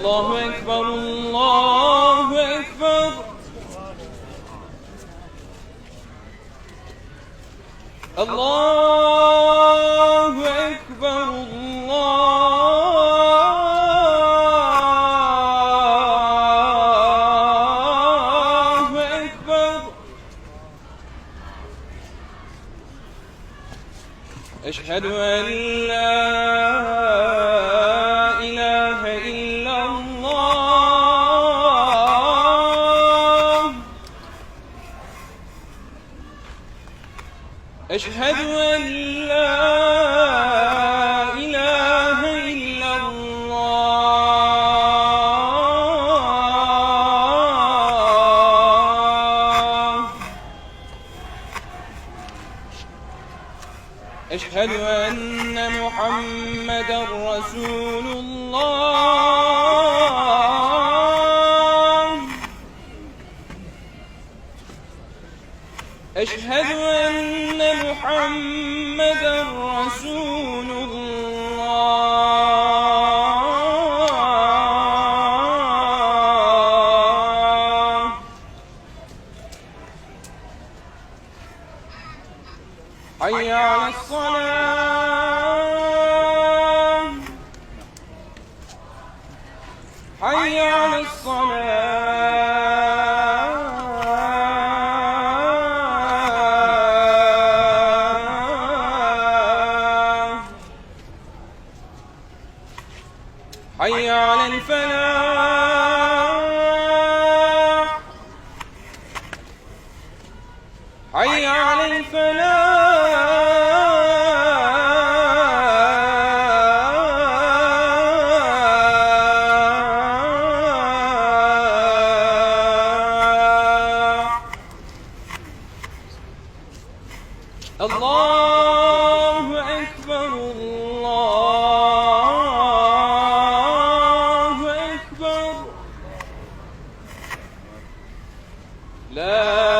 الله أكبر الله أكبر. الله أكبر الله أكبر. أشهد أن لا إله إلا الله. أشهد أن لا إله إلا الله. أشهد أن محمدًا رسول الله. أشهد أن محمدًا رسول الله. حي على الصلاة. حي على الصلاة. حي على الفلاح. حي على الفلاح. الله أكبر الله أكبر. لا